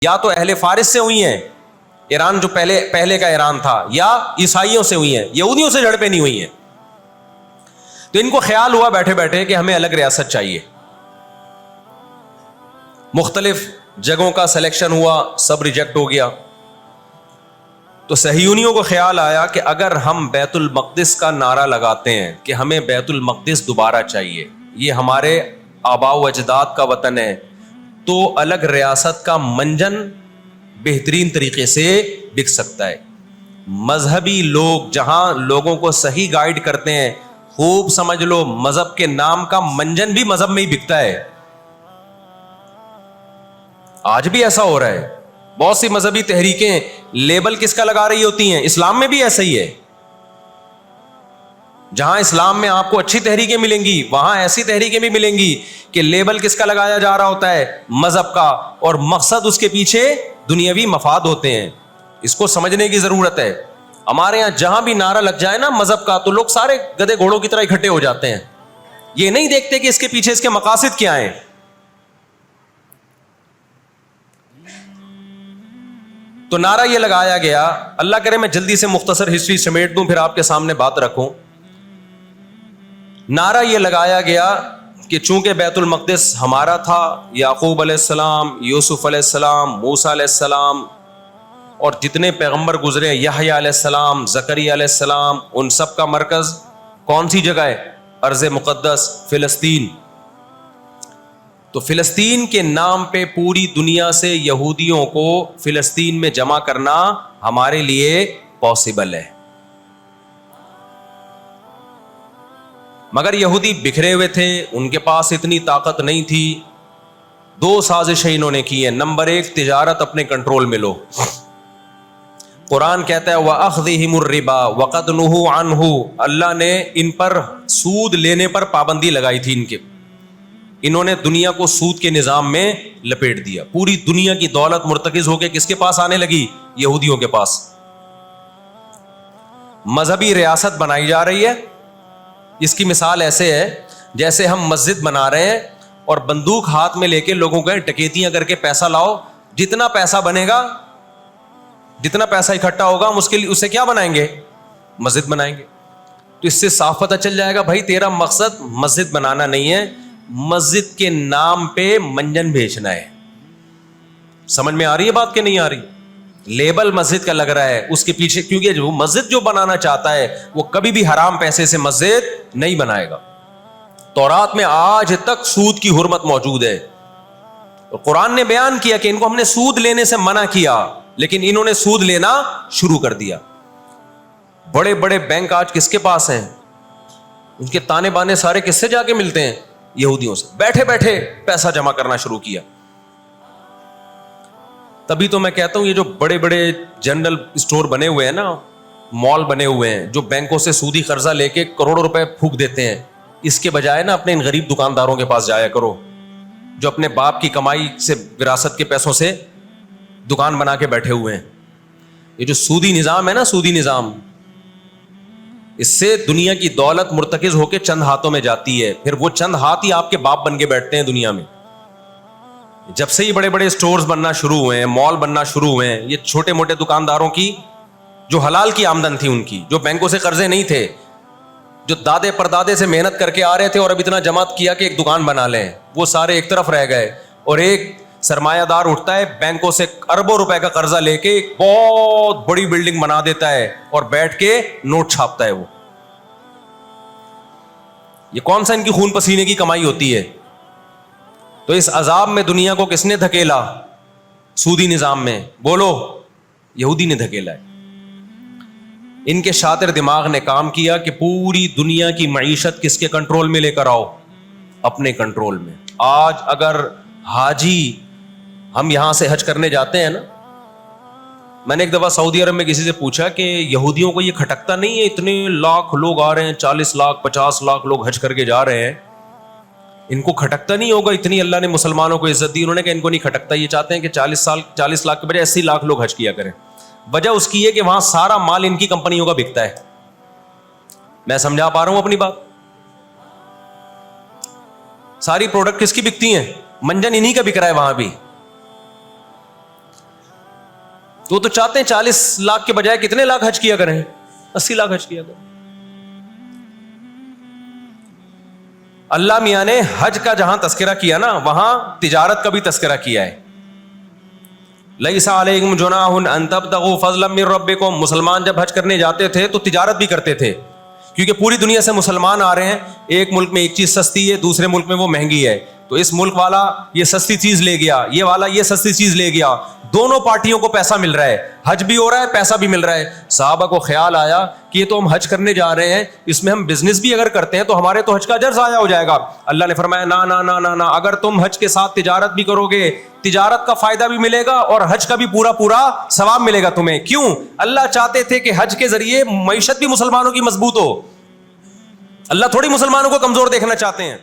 یا تو اہل فارس سے ہوئی ہیں، ایران جو پہلے کا ایران تھا، یا عیسائیوں سے ہوئی ہیں، یہودیوں سے جھڑپیں نہیں ہوئی ہیں. تو ان کو خیال ہوا بیٹھے بیٹھے کہ ہمیں الگ ریاست چاہیے. مختلف جگہوں کا سلیکشن ہوا، سب ریجیکٹ ہو گیا. تو صہیونیوں کو خیال آیا کہ اگر ہم بیت المقدس کا نعرہ لگاتے ہیں کہ ہمیں بیت المقدس دوبارہ چاہیے، یہ ہمارے آباء و اجداد کا وطن ہے، تو الگ ریاست کا منجن بہترین طریقے سے بک سکتا ہے. مذہبی لوگ جہاں لوگوں کو صحیح گائیڈ کرتے ہیں، خوب سمجھ لو مذہب کے نام کا منجن بھی مذہب میں ہی بکتا ہے. آج بھی ایسا ہو رہا ہے. بہت سی مذہبی تحریکیں لیبل کس کا لگا رہی ہوتی ہیں؟ اسلام میں بھی ایسا ہی ہے. جہاں اسلام میں آپ کو اچھی تحریکیں ملیں گی، وہاں ایسی تحریکیں بھی ملیں گی کہ لیبل کس کا لگایا جا رہا ہوتا ہے؟ مذہب کا، اور مقصد اس کے پیچھے دنیاوی مفاد ہوتے ہیں. اس کو سمجھنے کی ضرورت ہے. ہمارے یہاں جہاں بھی نعرہ لگ جائے نا مذہب کا، تو لوگ سارے گدھے گھوڑوں کی طرح اکٹھے ہو جاتے ہیں. یہ نہیں دیکھتے کہ اس کے پیچھے اس کے مقاصد کیا ہیں. تو نعرہ یہ لگایا گیا، اللہ کرے میں جلدی سے مختصر ہسٹری سمیٹ دوں پھر آپ کے سامنے بات رکھوں. نعرہ یہ لگایا گیا کہ چونکہ بیت المقدس ہمارا تھا، یعقوب علیہ السلام، یوسف علیہ السلام، موسیٰ علیہ السلام اور جتنے پیغمبر گزرے، یحییٰ علیہ السلام، زکریا علیہ السلام، ان سب کا مرکز کون سی جگہ ہے؟ ارض مقدس فلسطین. تو فلسطین کے نام پہ پوری دنیا سے یہودیوں کو فلسطین میں جمع کرنا ہمارے لیے پاسبل ہے. مگر یہودی بکھرے ہوئے تھے، ان کے پاس اتنی طاقت نہیں تھی. دو سازشیں انہوں نے کی ہیں. نمبر ایک، تجارت اپنے کنٹرول میں لو. قرآن کہتا ہے وَأَخْذِهِمُ الرِّبَا وَقَدْ نُهُوا عَنْهُ، اللہ نے ان پر سود لینے پر پابندی لگائی تھی. انہوں نے دنیا کو سود کے نظام میں لپیٹ دیا. پوری دنیا کی دولت مرتکز ہو کے کس کے پاس آنے لگی؟ یہودیوں کے پاس. مذہبی ریاست بنائی جا رہی ہے. اس کی مثال ایسے ہے جیسے ہم مسجد بنا رہے ہیں اور بندوق ہاتھ میں لے کے لوگوں کو ڈکیتیاں کر کے پیسہ لاؤ. جتنا پیسہ بنے گا، جتنا پیسہ اکٹھا ہوگا، ہم اس سے کیا بنائیں گے؟ مسجد بنائیں گے. تو اس سے صاف پتہ چل جائے گا بھائی تیرا مقصد مسجد بنانا نہیں ہے، مسجد کے نام پہ منجن بیچنا ہے. سمجھ میں آ رہی ہے بات کہ نہیں آ رہی؟ لیبل مسجد کا لگ رہا ہے اس کے پیچھے، کیونکہ جو مسجد جو بنانا چاہتا ہے وہ کبھی بھی حرام پیسے سے مسجد نہیں بنائے گا. تورات میں آج تک سود کی حرمت موجود ہے. قرآن نے بیان کیا کہ ان کو ہم نے سود لینے سے منع کیا، لیکن انہوں نے سود لینا شروع کر دیا. بڑے بڑے بینک آج کس کے پاس ہیں؟ ان کے تانے بانے سارے کس سے جا کے ملتے ہیں؟ یہودیوں سے. بیٹھے بیٹھے پیسہ جمع کرنا شروع کیا. تبھی تو میں کہتا ہوں یہ جو بڑے بڑے جنرل اسٹور بنے ہوئے ہیں نا، مال بنے ہوئے ہیں، جو بینکوں سے سودی قرضہ لے کے کروڑوں روپے پھونک دیتے ہیں، اس کے بجائے نا اپنے ان غریب دکانداروں کے پاس جایا کرو جو اپنے باپ کی کمائی سے، وراثت کے پیسوں سے دکان بنا کے بیٹھے ہوئے ہیں. یہ جو سودی نظام ہے نا، سودی نظام، اس سے دنیا کی دولت مرتکز ہو کے چند ہاتھوں میں جاتی ہے. پھر وہ چند ہاتھ ہی آپ کے باپ بن کے بیٹھتے ہیں دنیا میں. جب سے یہ بڑے بڑے سٹورز بننا شروع ہوئے ہیں، مال بننا شروع ہوئے ہیں، یہ چھوٹے موٹے دکانداروں کی جو حلال کی آمدن تھی، ان کی جو بینکوں سے قرضے نہیں تھے، جو دادے پردادے سے محنت کر کے آ رہے تھے اور اب اتنا جمع کیا کہ ایک دکان بنا لیں، وہ سارے ایک طرف رہ گئے. اور ایک سرمایہ دار اٹھتا ہے بینکوں سے اربوں روپے کا قرضہ لے کے ایک بہت بڑی بلڈنگ بنا دیتا ہے اور بیٹھ کے نوٹ چھاپتا ہے. وہ یہ کون سا ان کی خون پسینے کی کمائی ہوتی ہے؟ تو اس عذاب میں دنیا کو کس نے دھکیلا؟ سودی نظام میں. بولو، یہودی نے دھکیلا ہے. ان کے شاطر دماغ نے کام کیا کہ پوری دنیا کی معیشت کس کے کنٹرول میں لے کر آؤ؟ اپنے کنٹرول میں. آج اگر حاجی، ہم یہاں سے حج کرنے جاتے ہیں نا، میں نے ایک دفعہ سعودی عرب میں کسی سے پوچھا کہ یہودیوں کو یہ کھٹکتا نہیں ہے اتنے لاکھ لوگ آ رہے ہیں، 40 لاکھ 50 لاکھ لوگ حج کر کے جا رہے ہیں، ان کو کھٹکتا نہیں ہوگا اتنی اللہ نے مسلمانوں کو عزت دی؟ انہوں نے کہا ان کو نہیں کھٹکتا، یہ چاہتے ہیں کہ 40 لاکھ کے بجائے 80 لاکھ لوگ حج کیا کریں. وجہ اس کی ہے کہ وہاں سارا مال ان کی کمپنیوں کا بکتا ہے. میں سمجھا پا رہا ہوں اپنی بات؟ ساری پروڈکٹ کس کی بکتی ہیں؟ منجن انہی کا بک رہا ہے وہاں بھی. تو چاہتے ہیں 40 لاکھ کے بجائے کتنے لاکھ حج کیا کریں؟ 80 لاکھ حج کیا کریں. اللہ میاں نے حج کا جہاں تذکرہ کیا نا وہاں تجارت کا بھی تذکرہ کیا ہے. لیس علیکم جناح ان تبتغوا فضلا من ربکم. مسلمان جب حج کرنے جاتے تھے تو تجارت بھی کرتے تھے, کیونکہ پوری دنیا سے مسلمان آ رہے ہیں. ایک ملک میں ایک چیز سستی ہے, دوسرے ملک میں وہ مہنگی ہے, تو اس ملک والا یہ سستی چیز لے گیا, یہ والا یہ سستی چیز لے گیا, دونوں پارٹیوں کو پیسہ مل رہا ہے, حج بھی ہو رہا ہے, پیسہ بھی مل رہا ہے. صحابہ کو خیال آیا کہ یہ تو ہم حج کرنے جا رہے ہیں, اس میں ہم بزنس بھی اگر کرتے ہیں تو ہمارے تو حج کا اجر ضائع ہو جائے گا. اللہ نے فرمایا نا نا نا نا نا, اگر تم حج کے ساتھ تجارت بھی کرو گے, تجارت کا فائدہ بھی ملے گا اور حج کا بھی پورا پورا ثواب ملے گا تمہیں. کیوں؟ اللہ چاہتے تھے کہ حج کے ذریعے معیشت بھی مسلمانوں کی مضبوط ہو. اللہ تھوڑی مسلمانوں کو کمزور دیکھنا چاہتے ہیں.